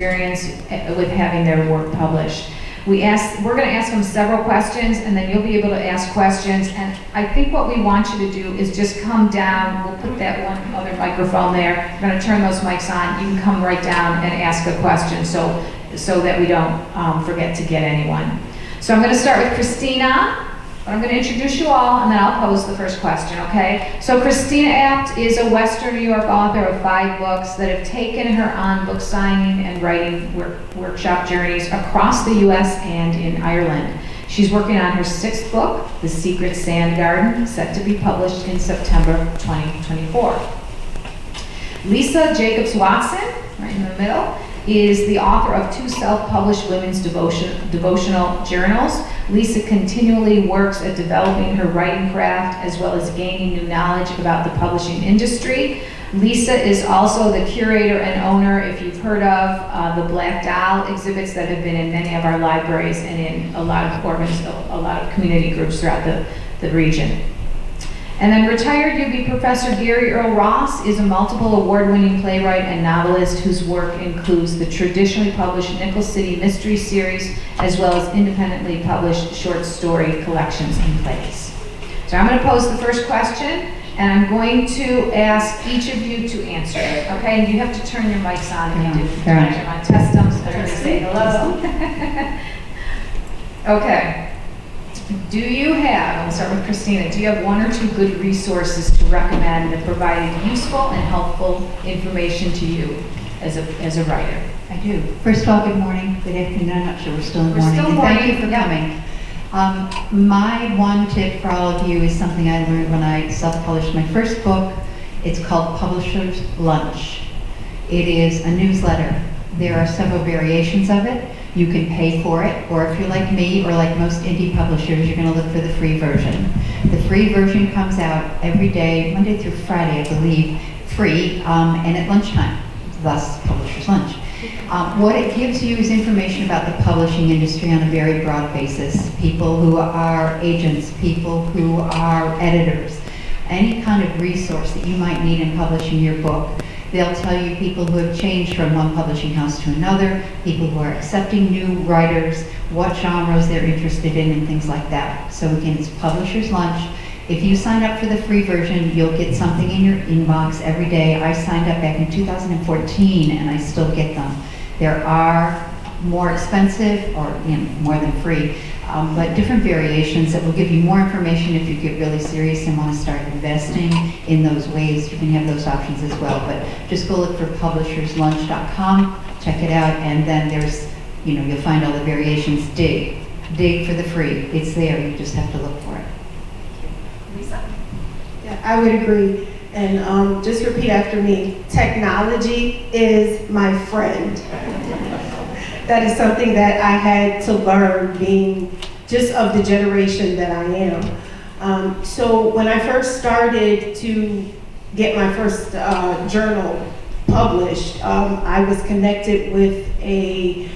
experience with having their work published. We're going to ask them several questions, and then you'll be able to ask questions. And I think what we want you to do is just come down. We'll put that one other microphone there. We're going to turn those mics on. You can come right down and ask a question so that we don't forget to get anyone. So I'm going to start with Christina. But I'm going to introduce you all, and then I'll pose the first question, okay? So Christina M is a Western New York author of 5 books that have taken her on book signing and writing workshop journeys across the U.S. and in Ireland. She's working on her 6th book, The Secret Sand Garden, set to be published in September 2024. Lisa Jacobs Watson, right in the middle, is the author of 2 self-published women's devotional journals. Lisa continually works at developing her writing craft as well as gaining new knowledge about the publishing industry. Lisa is also the curator and owner, if you've heard of, the Black Doll exhibits that have been in many of our libraries and in a lot of community groups throughout the region. And then retired UB professor Gary Earl Ross is a multiple award-winning playwright and novelist whose work includes the traditionally published Nickel City Mystery Series, as well as independently published short story collections and plays. So I'm going to pose the first question, and I'm going to ask each of you to answer it, okay? And you have to turn your mics on if you do. Fair enough. I'm going to test them so everybody say hello. Okay. Do you have, I'll start with Christina, do you have 1 or 2 good resources to recommend that provided useful and helpful information to you as a writer? I do. First of all, good morning, good afternoon. I'm not sure we're still in the We're morning. still And morning. thank you for coming. My one tip for all of you is something I learned when I self-published my first book. It's called Publisher's Lunch. It is a newsletter. There are several variations of it. You can pay for it, or if you're like me or like most indie publishers, you're going to look for the free version. The free version comes out every day, Monday through Friday, I believe, free, and at lunchtime, thus Publisher's Lunch. What it gives you is information about the publishing industry on a very broad basis. People who are agents, people who are editors, any kind of resource that you might need in publishing your book. They'll tell you people who have changed from one publishing house to another, people who are accepting new writers, what genres they're interested in, and things like that. So again, it's Publisher's Lunch. If you sign up for the free version, you'll get something in your inbox every day. I signed up back in 2014, and I still get them. There are more expensive, or more than free, but different variations that will give you more information if you get really serious and want to start investing in those ways. You can have those options as well, but just go look for publisherslunch.com, check it out, and then there's, you'll find all the variations. Dig for the free. It's there, you just have to look for it. Lisa? Yeah, I would agree. And just repeat after me, technology is my friend. That is something that I had to learn being just of the generation that I am. So when I first started to get my first journal published, I was connected with a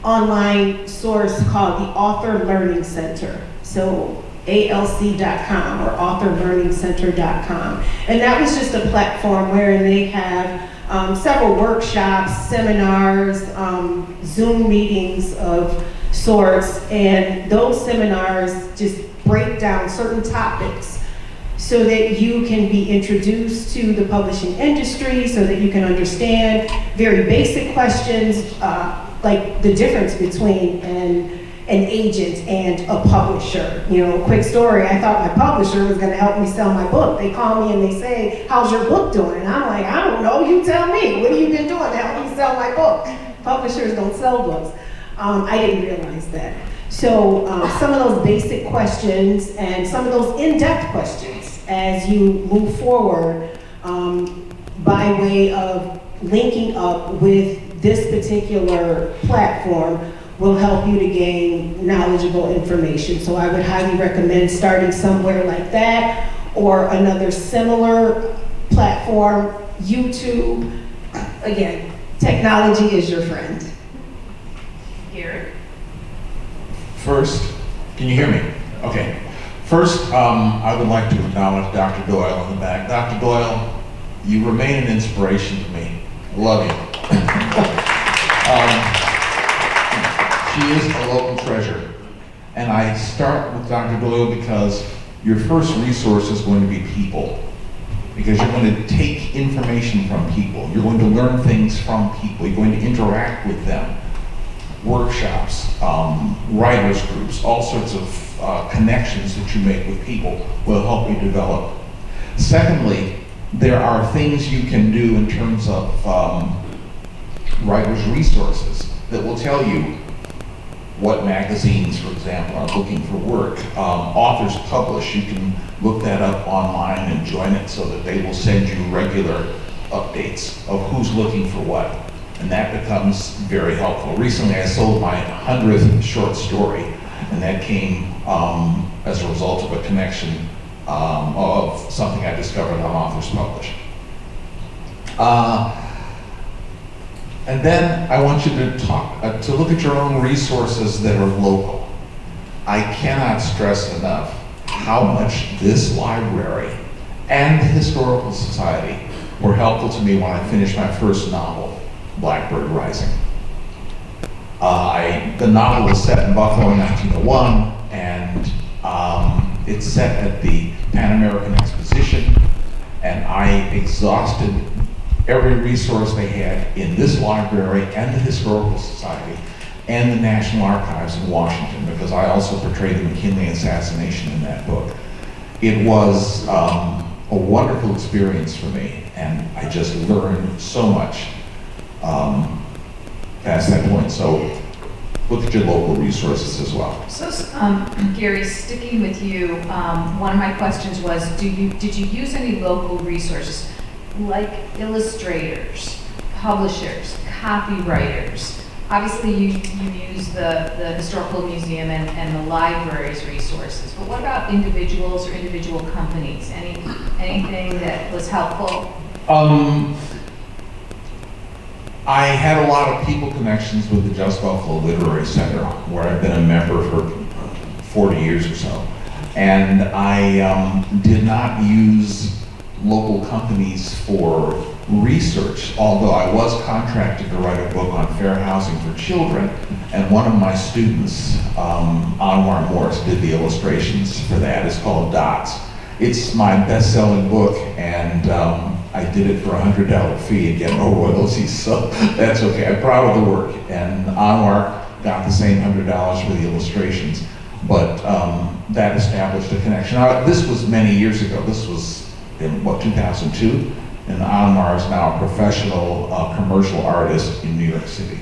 online source called the Author Learning Center. So ALC.com or authorlearningcenter.com. And that was just a platform where they have several workshops, seminars, Zoom meetings of sorts, and those seminars just break down certain topics so that you can be introduced to the publishing industry, so that you can understand very basic questions, like the difference between an agent and a publisher. Quick story, I thought my publisher was going to help me sell my book. They call me and they say, how's your book doing? And I'm like, I don't know, you tell me. What have you been doing to help me sell my book? Publishers don't sell books. I didn't realize that. So some of those basic questions and some of those in-depth questions as you move forward by way of linking up with this particular platform will help you to gain knowledgeable information. So I would highly recommend starting somewhere like that or another similar platform, YouTube. Again, technology is your friend. Gary? First, can you hear me? Okay. First, I would like to acknowledge Dr. Doyle in the back. Dr. Doyle, you remain an inspiration to me. I love you. She is a local treasure. And I start with Dr. Doyle because your first resource is going to be people. Because you're going to take information from people. You're going to learn things from people. You're going to interact with them. Workshops, writers groups, all sorts of connections that you make with people will help you develop. Secondly, there are things you can do in terms of writers' resources that will tell you what magazines, for example, are looking for work. Authors publish, you can look that up online and join it so that they will send you regular updates of who's looking for what. And that becomes very helpful. Recently I sold my 100th short story, and that came as a result of a connection of something I discovered on Authors Publish. And then I want you to look at your own resources that are local. I cannot stress enough how much this library and the Historical Society were helpful to me when I finished my first novel, Blackbird Rising. The novel was set in Buffalo in 1901, and it's set at the Pan American Exposition, and I exhausted every resource they had in this library and the Historical Society and the National Archives in Washington, because I also portrayed the McKinley assassination in that book. It was a wonderful experience for me, and I just learned so much past that point. So look at your local resources as well. So, Gary, sticking with you, one of my questions was, did you use any local resources, like illustrators, publishers, copywriters? Obviously, you use the Historical Museum and the library's resources, but what about individuals or individual companies? Anything that was helpful? I had a lot of people connections with the Just Buffalo Literary Center, where I've been a member for 40 years or so. And I did not use local companies for research, although I was contracted to write a book on fair housing for children, and one of my students, Anwar Morris, did the illustrations for that. It's called Dots. It's my best-selling book, and I did it for $100 fee and get no royalties, so that's okay. I'm proud of the work, and Anwar got the same $100 for the illustrations, but that established a connection. Now, this was many years ago. This was in, 2002? And Anwar is now a professional commercial artist in New York City.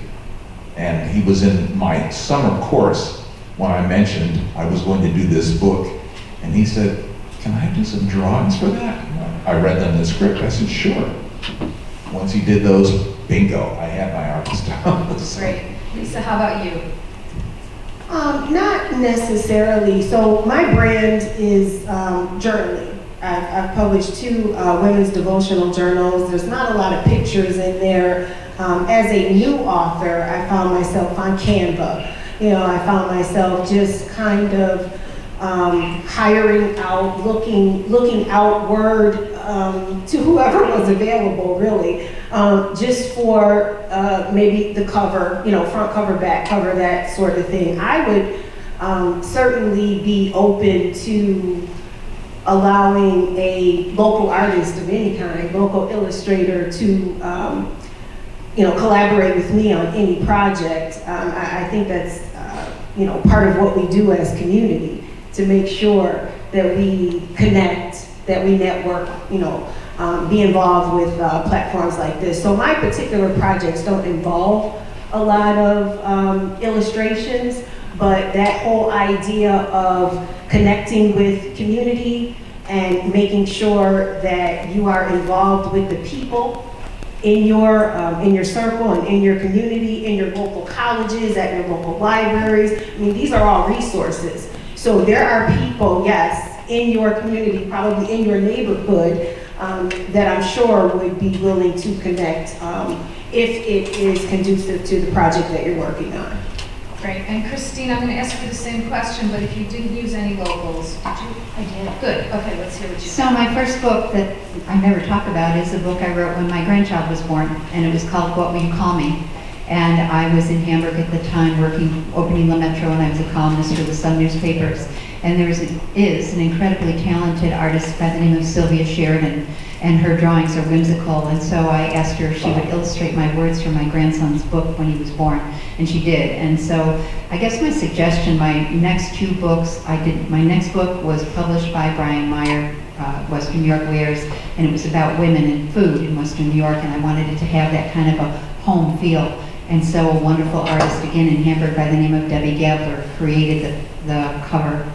And he was in my summer course when I mentioned I was going to do this book, and he said, "Can I do some drawings for that?" I read them the script. I said, "Sure." Once he did those, bingo, I had my artist. Great. Lisa, how about you? Not necessarily. So my brand is journaling. I've published 2 women's devotional journals. There's not a lot of pictures in there. As a new author, I found myself on Canva. I found myself just kind of hiring out, looking outward to whoever was available, really, just for maybe the cover, front cover, back cover, that sort of thing. I would certainly be open to allowing a local artist of any kind, local illustrator, to collaborate with me on any project. I think that's part of what we do as community, to make sure that we connect, that we network, be involved with platforms like this. So my particular projects don't involve a lot of illustrations, but that whole idea of connecting with community and making sure that you are involved with the people in your circle and in your community, in your local colleges, at your local libraries. I mean, these are all resources. So there are people, yes, in your community, probably in your neighborhood, that I'm sure would be willing to connect if it is conducive to the project that you're working on. Great. And Christine, I'm going to ask you the same question, but if you didn't use any locals, did you? I did. Good. Okay, let's hear what you So my first book that I never talk about is a book I wrote when my grandchild was born, and it was called What Will You Call Me? And I was in Hamburg at the time opening La Metro, and I was a columnist for the Sun newspapers. And there is an incredibly talented artist by the name of Sylvia Sheridan, and her drawings are whimsical. And so I asked her if she would illustrate my words for my grandson's book when he was born, and she did. And so I guess my suggestion, my next two books, my next book was published by Brian Meyer, Western New York Wares, and it was about women and food in Western New York, and I wanted it to have that kind of a home feel. And so a wonderful artist, again in Hamburg by the name of Debbie Gabler, created the cover.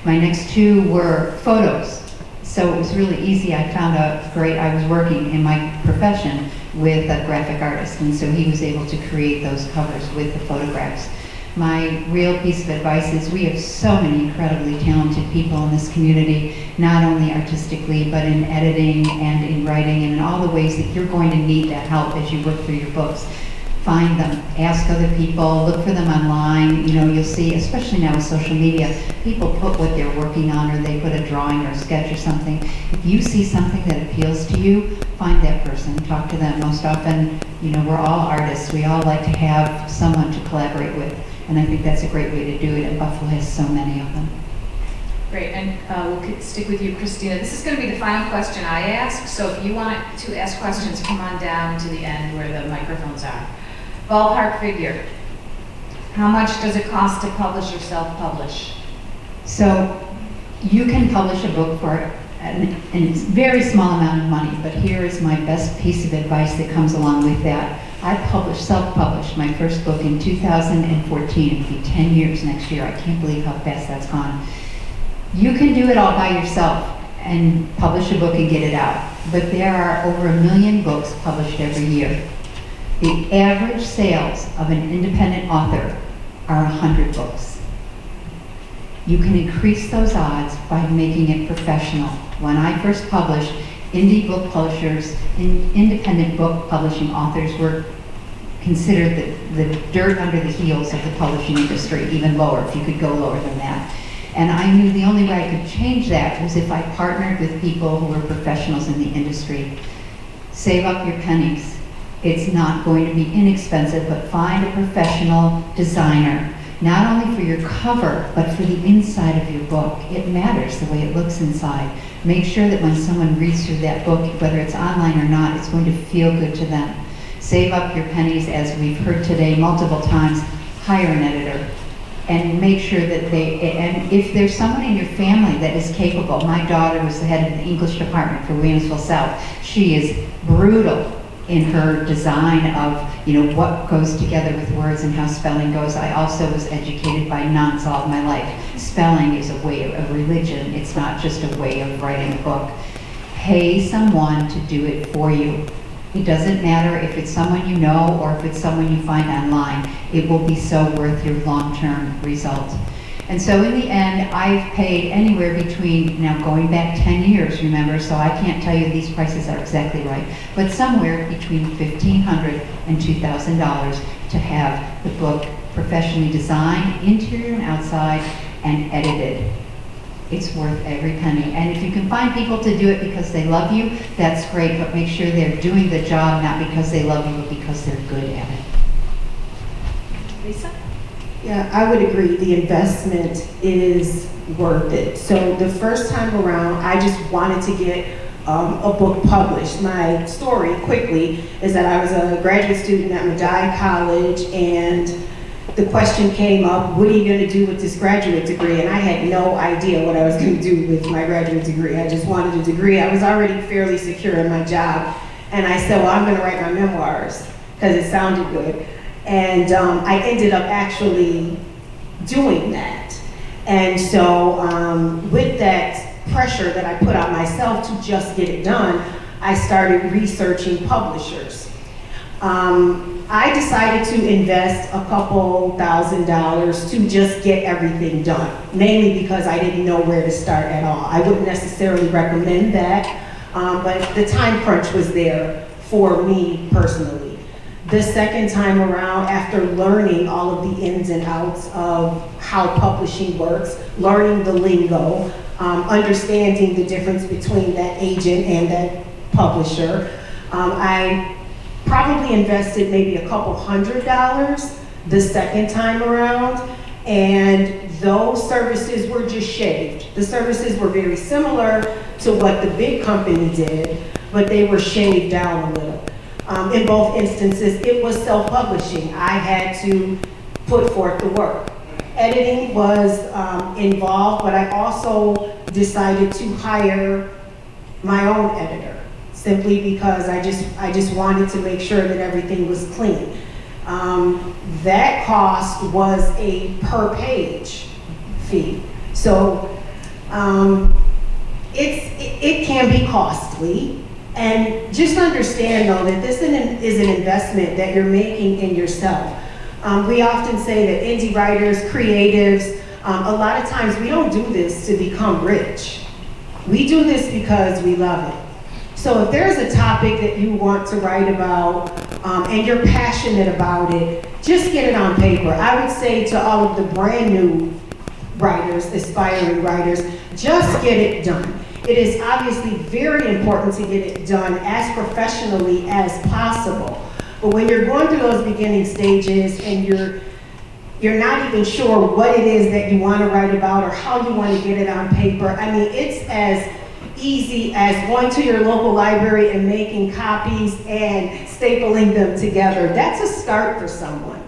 My next two were photos. So it was really easy. I was working in my profession with a graphic artist, and so he was able to create those covers with the photographs. My real piece of advice is we have so many incredibly talented people in this community, not only artistically, but in editing and in writing and in all the ways that you're going to need that help as you work through your books. Find them, ask other people, look for them online. You know, you'll see, especially now with social media, people put what they're working on, or they put a drawing or a sketch or something. If you see something that appeals to you, find that person, talk to them. Most often, you know, we're all artists. We all like to have someone to collaborate with, and I think that's a great way to do it, and Buffalo has so many of them. Great, and we'll stick with you, Christina. This is going to be the final question I ask, so if you want to ask questions, come on down to the end where the microphones are. Ballpark figure. How much does it cost to publish or self-publish? So you can publish a book for a very small amount of money, but here is my best piece of advice that comes along with that. I self-published my first book in 2014. It'll be 10 years next year. I can't believe how fast that's gone. You can do it all by yourself and publish a book and get it out, but there are over 1 million books published every year. The average sales of an independent author are 100 books. You can increase those odds by making it professional. When I first published, indie book publishers, independent book publishing authors were considered the dirt under the heels of the publishing industry, even lower, if you could go lower than that. And I knew the only way I could change that was if I partnered with people who were professionals in the industry. Save up your pennies. It's not going to be inexpensive, but find a professional designer, not only for your cover, but for the inside of your book. It matters the way it looks inside. Make sure that when someone reads through that book, whether it's online or not, it's going to feel good to them. Save up your pennies, as we've heard today multiple times. Hire an editor. And make sure that and if there's someone in your family that is capable. My daughter was the head of the English department for Williamsville South. She is brutal in her design of, you know, what goes together with words and how spelling goes. I also was educated by nuns all my life. Spelling is a way of religion. It's not just a way of writing a book. Pay someone to do it for you. It doesn't matter if it's someone you know or if it's someone you find online. It will be so worth your long-term result. And so in the end, I've paid anywhere between, now going back 10 years, remember, so I can't tell you these prices are exactly right, but somewhere between $1,500 and $2,000 to have the book professionally designed, interior and outside, and edited. It's worth every penny. And if you can find people to do it because they love you, that's great, but make sure they're doing the job not because they love you, but because they're good at it. Lisa? Yeah, I would agree. The investment is worth it. So the first time around, I just wanted to get a book published. My story, quickly, is that I was a graduate student at Medaille College, and the question came up, what are you going to do with this graduate degree? And I had no idea what I was going to do with my graduate degree. I just wanted a degree. I was already fairly secure in my job. And I said, well, I'm going to write my memoirs because it sounded good. And I ended up actually doing that. And so with that pressure that I put on myself to just get it done, I started researching publishers. I decided to invest a couple $1,000s to just get everything done, mainly because I didn't know where to start at all. I wouldn't necessarily recommend that, but the time crunch was there for me personally. The second time around, after learning all of the ins and outs of how publishing works, learning the lingo, understanding the difference between that agent and that publisher, I probably invested maybe a couple $100 the second time around, and those services were just shaved. The services were very similar to what the big company did, but they were shaved down a little. In both instances, it was self-publishing. I had to put forth the work. Editing was involved, but I also decided to hire my own editor, simply because I just wanted to make sure that everything was clean. That cost was a per page fee. So it can be costly. And just understand though that this is an investment that you're making in yourself. We often say that indie writers, creatives, a lot of times we don't do this to become rich. We do this because we love it. So if there's a topic that you want to write about and you're passionate about it, just get it on paper. I would say to all of the brand new writers, aspiring writers, just get it done. It is obviously very important to get it done as professionally as possible. But when you're going through those beginning stages and you're not even sure what it is that you want to write about or how you want to get it on paper, I mean, it's as easy as going to your local library and making copies and stapling them together. That's a start for someone.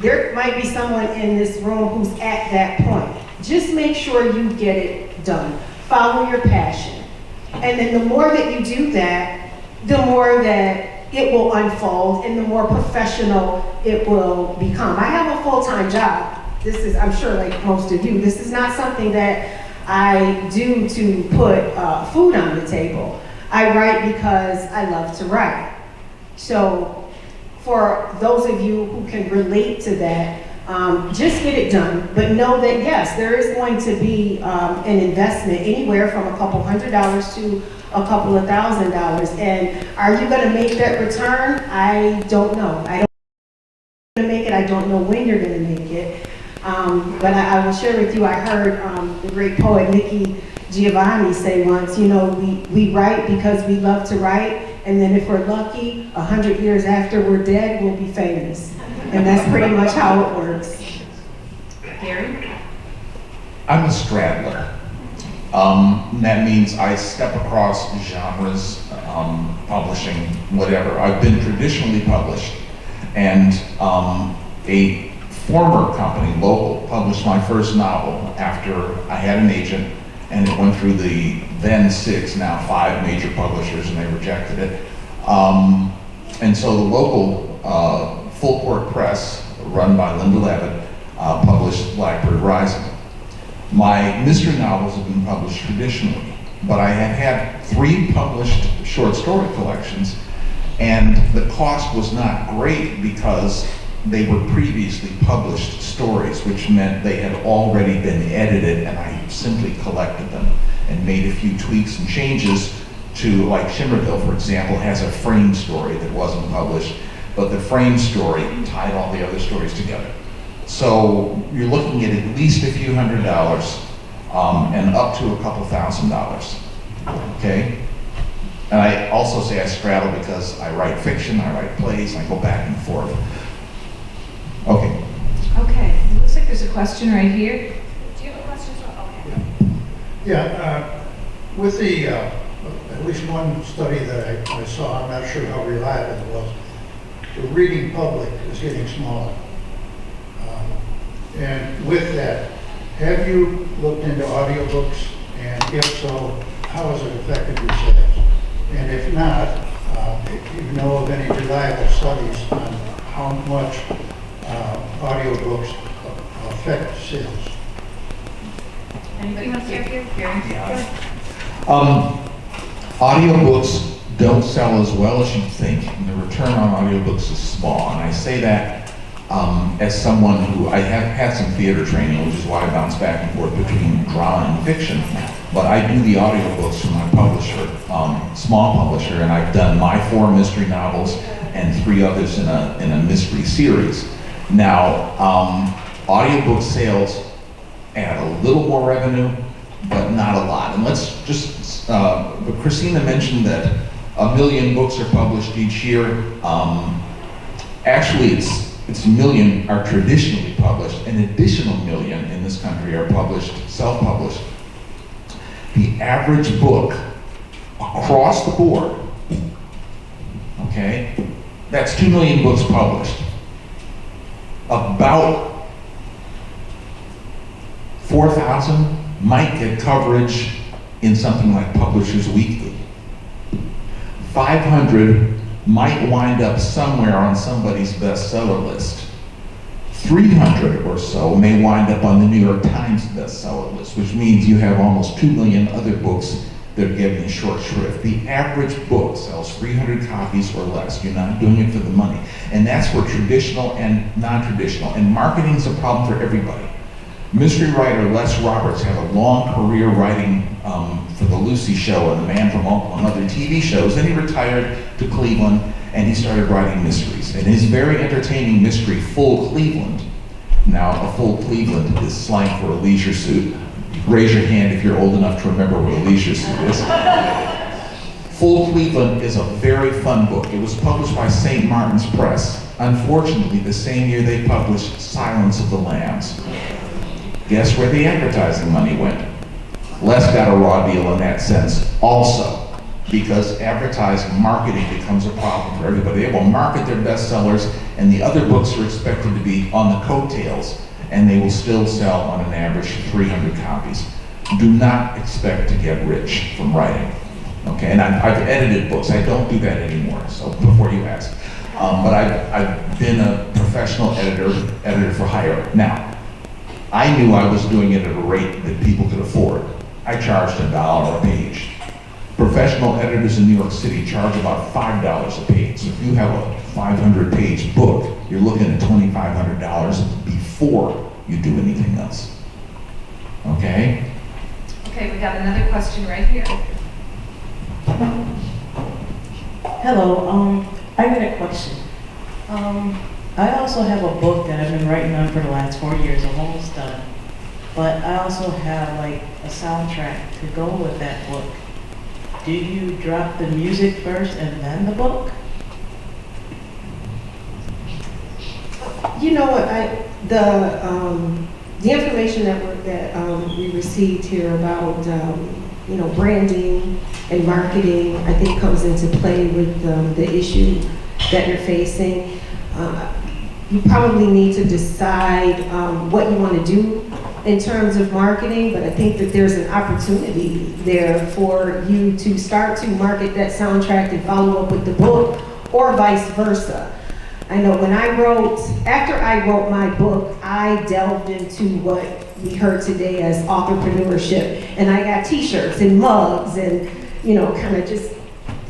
There might be someone in this room who's at that point. Just make sure you get it done. Follow your passion. And then the more that you do that, the more that it will unfold and the more professional it will become. I have a full-time job. This is, I'm sure like most of you, this is not something that I do to put food on the table. I write because I love to write. So for those of you who can relate to that, just get it done, but know that yes, there is going to be an investment anywhere from a couple $100s to a couple of $1,000s. And are you gonna make that return? I don't know. I don't know when you're gonna make it. I don't know when you're gonna make it. But I will share with you, I heard the great poet Nikki Giovanni say once, you know, we write because we love to write, and then if we're lucky, 100 years after we're dead, we'll be famous. And that's pretty much how it works. Gary? I'm a straddler. That means I step across genres, publishing, whatever. I've been traditionally published, and a former company, local, published my first novel after I had an agent, and it went through the then 6, now 5 major publishers, and they rejected it. And so the local Full Court Press, run by Linda Levitt, published Blackbird Rising. My mystery novels have been published traditionally, but I had had 3 published short story collections, and the cost was not great because they were previously published stories, which meant they had already been edited, and I simply collected them and made a few tweaks and changes to, like Shimmerville, for example, has a frame story that wasn't published, but the frame story tied all the other stories together. So you're looking at least a few $100s and up to a couple $1,000, okay? And I also say I straddle because I write fiction, I write plays, I go back and forth. Okay. Okay, it looks like there's a question right here. Do you have a question? Okay. Yeah, with the, at least one study that I saw, I'm not sure how reliable it was, the reading public is getting smaller. And with that, have you looked into audiobooks? And if so, how has it affected your sales? And if not, if you know of any reliable studies on how much audiobooks affect sales? Anybody want to hear here? Gary? Audiobooks don't sell as well as you'd think, and the return on audiobooks is small. And I say that as someone who, I have had some theater training, which is why I bounce back and forth between drama and fiction, but I do the audiobooks for my publisher, small publisher, and I've done my 4 mystery novels and 3 others in a mystery series. Now, audiobook sales add a little more revenue, but not a lot. And let's just, but Christina mentioned that 1 million books are published each year. Actually, it's 1 million are traditionally published. An additional 1 million in this country are published, self-published. The average book across the board, okay, that's 2 million books published. About 4,000 might get coverage in something like Publishers Weekly. 500 might wind up somewhere on somebody's bestseller list. 300 or so may wind up on the New York Times bestseller list, which means you have almost 2 million other books that are getting short shrift. The average book sells 300 copies or less. You're not doing it for the money. And that's for traditional and non-traditional. And marketing is a problem for everybody. Mystery writer Les Roberts had a long career writing for The Lucy Show and The Man from Uncle and other TV shows. Then he retired to Cleveland and he started writing mysteries. And his very entertaining mystery, Full Cleveland. Now, a full Cleveland is slang for a leisure suit. Raise your hand if you're old enough to remember what a leisure suit is. Full Cleveland is a very fun book. It was published by St. Martin's Press. Unfortunately, the same year they published Silence of the Lambs. Guess where the advertising money went? Les got a raw deal in that sense also, because advertising, marketing becomes a problem for everybody. They will market their bestsellers, and the other books are expected to be on the coattails, and they will still sell on an average 300 copies. Do not expect to get rich from writing. Okay, and I've edited books. I don't do that anymore, so before you ask. But I've been a professional editor for hire. Now, I knew I was doing it at a rate that people could afford. I charged $1 a page. Professional editors in New York City charge about $5 a page. So if you have a 500-page book, you're looking at $2,500 before you do anything else. Okay? Okay, we got another question right here. Hello, I got a question. I also have a book that I've been writing on for the last 4 years. I'm almost done. But I also have like a soundtrack to go with that book. Do you drop the music first and then the book? You know what, the information that we received here about branding and marketing, I think comes into play with the issue that you're facing. You probably need to decide what you want to do in terms of marketing, but I think that there's an opportunity there for you to start to market that soundtrack and follow up with the book, or vice versa. I know after I wrote my book, I delved into what we heard today as authorpreneurship, and I got t-shirts and mugs and, kind of just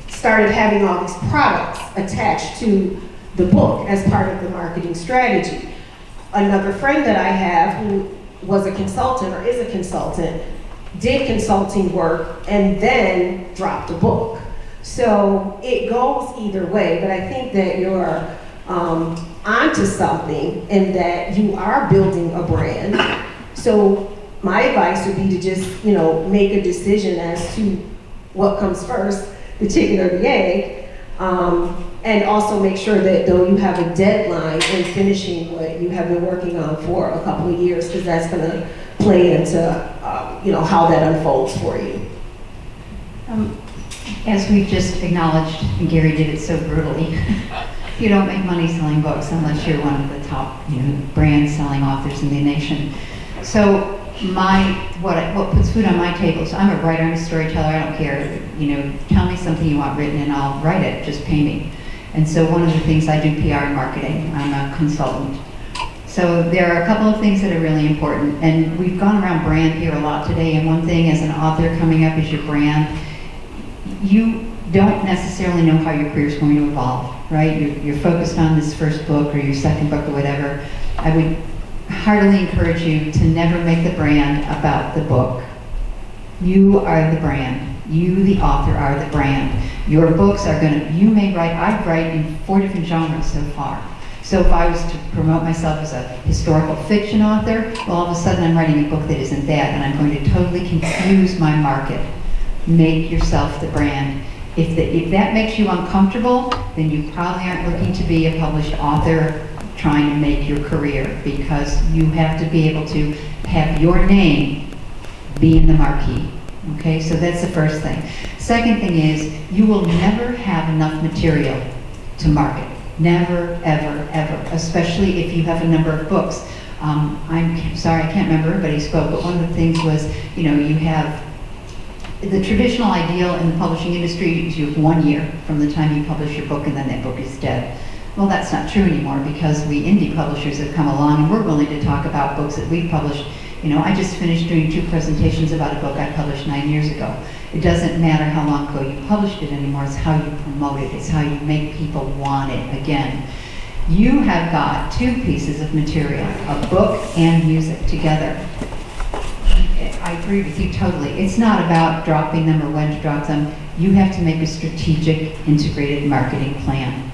started having all these products attached to the book as part of the marketing strategy. Another friend that I have who was a consultant or is a consultant did consulting work and then dropped a book. So it goes either way, but I think that you're onto something and that you are building a brand. So my advice would be to just, make a decision as to what comes first, the chicken or the egg, and also make sure that though you have a deadline in finishing what you have been working on for a couple of years, because that's going to play into, how that unfolds for you. As we've just acknowledged, and Gary did it so brutally, you don't make money selling books unless you're one of the top, brand selling authors in the nation. So what puts food on my table, so I'm a writer and a storyteller, I don't care, tell me something you want written and I'll write it, just pay me. And so one of the things I do PR and marketing, I'm a consultant. So there are a couple of things that are really important, and we've gone around brand here a lot today, and one thing as an author coming up is your brand. You don't necessarily know how your career is going to evolve, right? You're focused on this first book or your second book or whatever. I would heartily encourage you to never make the brand about the book. You are the brand. You, the author, are the brand. Your books are you may write, I write in 4 different genres so far. So if I was to promote myself as a historical fiction author, well, all of a sudden I'm writing a book that isn't that, and I'm going to totally confuse my market. Make yourself the brand. If that makes you uncomfortable, then you probably aren't looking to be a published author trying to make your career, because you have to be able to have your name be in the marquee. Okay, so that's the first thing. Second thing is, you will never have enough material to market. Never, ever, ever, especially if you have a number of books. I'm sorry, I can't remember everybody spoke, but one of the things was, you have the traditional ideal in the publishing industry is you have 1 year from the time you publish your book and then that book is dead. Well, that's not true anymore, because we indie publishers have come along and we're willing to talk about books that we've published. I just finished doing 2 presentations about a book I published 9 years ago. It doesn't matter how long ago you published it anymore, it's how you promote it, it's how you make people want it again. You have got 2 pieces of material, a book and music together. I agree with you totally. It's not about dropping them or when to drop them. You have to make a strategic, integrated marketing plan.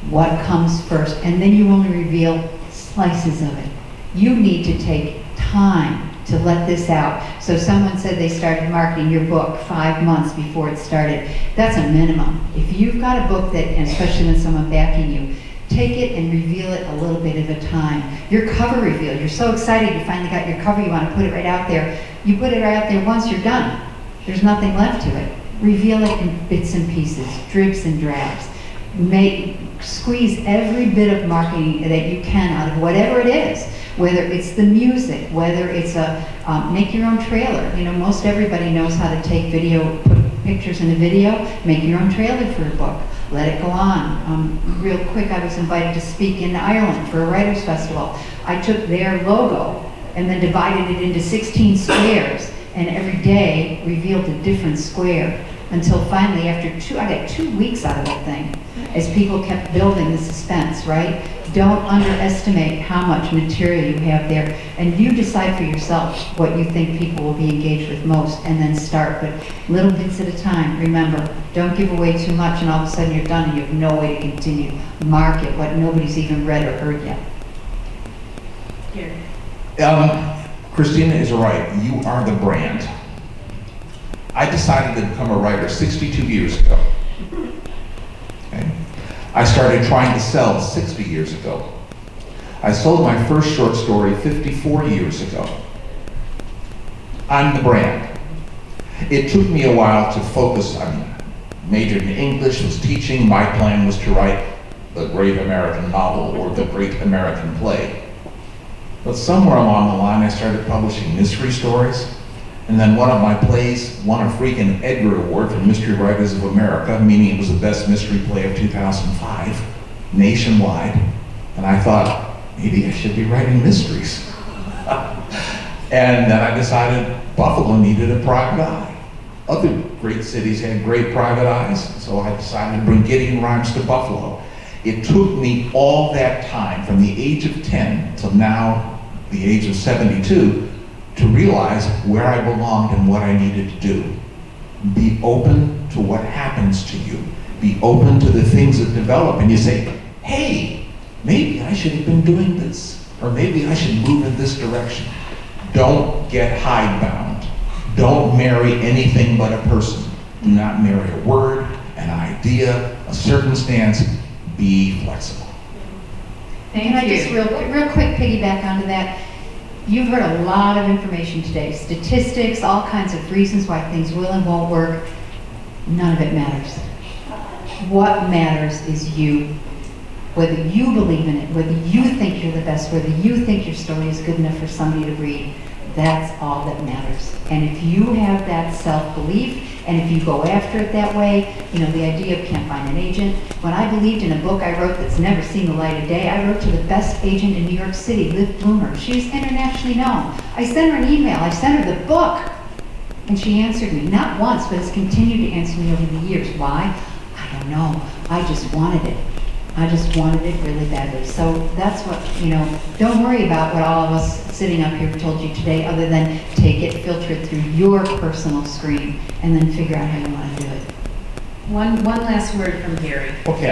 What comes first, and then you only reveal slices of it. You need to take time to let this out. So someone said they started marketing your book 5 months before it started. That's a minimum. If you've got a book that, and especially when someone backing you, take it and reveal it a little bit at a time. Your cover reveal, you're so excited you finally got your cover, you want to put it right out there. You put it right out there once, you're done. There's nothing left to it. Reveal it in bits and pieces, dribs and drabs. Squeeze every bit of marketing that you can out of whatever it is, whether it's the music, whether it's make your own trailer. Most everybody knows how to take video, put pictures in a video, make your own trailer for a book. Let it go on. Real quick, I was invited to speak in Ireland for a writers' festival. I took their logo and then divided it into 16 squares, and every day revealed a different square, until finally, I got 2 weeks out of that thing, as people kept building the suspense, right? Don't underestimate how much material you have there, and you decide for yourself what you think people will be engaged with most, and then start, but little bits at a time. Remember, don't give away too much and all of a sudden you're done and you have no way to continue. Market what nobody's even read or heard yet. Here. Christina is right. You are the brand. I decided to become a writer 62 years ago. Okay? I started trying to sell 60 years ago. I sold my first short story 54 years ago. I'm the brand. It took me a while to focus. I majored in English, was teaching. My plan was to write the great American novel or the great American play. But somewhere along the line, I started publishing mystery stories. And then one of my plays won a freaking Edgar Award from Mystery Writers of America, meaning it was the best mystery play of 2005, nationwide. And I thought, maybe I should be writing mysteries. And then I decided Buffalo needed a private eye. Other great cities had great private eyes, so I decided to bring Gideon Rhymes to Buffalo. It took me all that time, from the age of 10 till now, the age of 72, to realize where I belonged and what I needed to do. Be open to what happens to you. Be open to the things that develop, and you say, hey, maybe I should have been doing this, or maybe I should move in this direction. Don't get hidebound. Don't marry anything but a person. Do not marry a word, an idea, a circumstance. Be flexible. Can I just real quick piggyback onto that? You've heard a lot of information today, statistics, all kinds of reasons why things will and won't work. None of it matters. What matters is you. Whether you believe in it, whether you think you're the best, whether you think your story is good enough for somebody to read, that's all that matters. And if you have that self-belief, and if you go after it that way, the idea of can't find an agent. When I believed in a book I wrote that's never seen the light of day, I wrote to the best agent in New York City, Liv Bloomer. She's internationally known. I sent her an email, I sent her the book, and she answered me, not once, but has continued to answer me over the years. Why? I don't know. I just wanted it. I just wanted it really badly. So that's what, don't worry about what all of us sitting up here told you today, other than take it, filter it through your personal screen, and then figure out how you want to do it. One last word from Gary. Okay,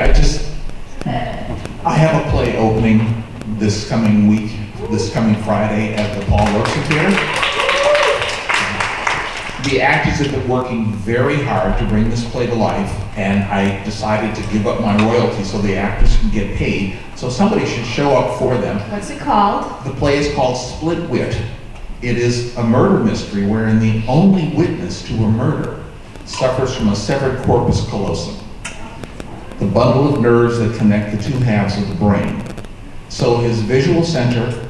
I have a play opening this coming week, this coming Friday at the Paul Rosen Theater. The actors have been working very hard to bring this play to life, and I decided to give up my royalty so the actors can get paid. So somebody should show up for them. What's it called? The play is called Split Wit. It is a murder mystery wherein the only witness to a murder suffers from a severed corpus callosum, the bundle of nerves that connect the two halves of the brain. So his visual center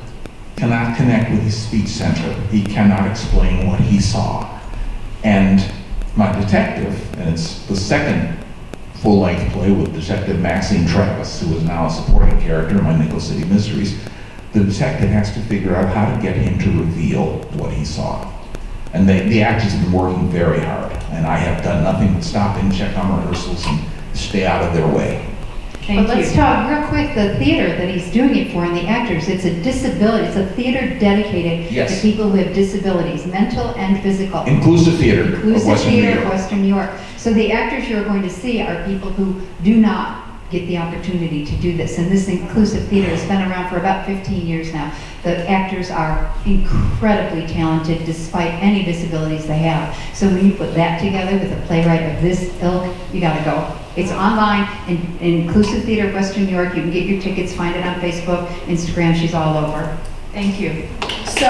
cannot connect with his speech center. He cannot explain what he saw. And my detective, and it's the second full-length play with Detective Maxine Travis, who is now a supporting character in my Nickel City Mysteries, the detective has to figure out how to get him to reveal what he saw. And the actors have been working very hard, and I have done nothing but stop in, check on rehearsals, and stay out of their way. Thank But let's you. talk real quick, the theater that he's doing it for and the actors, it's a disability, it's a theater dedicated to Yes. people who have disabilities, mental and physical. Inclusive Theater of Inclusive Western New Theater of York. Western New York. So the actors you're going to see are people who do not get the opportunity to do this. And this inclusive theater has been around for about 15 years now. The actors are incredibly talented despite any disabilities they have. So when you put that together with a playwright of this ilk, you gotta go. It's online in Inclusive Theater of Western New York. You can get your tickets, find it on Facebook, Instagram, she's all over. Thank you. So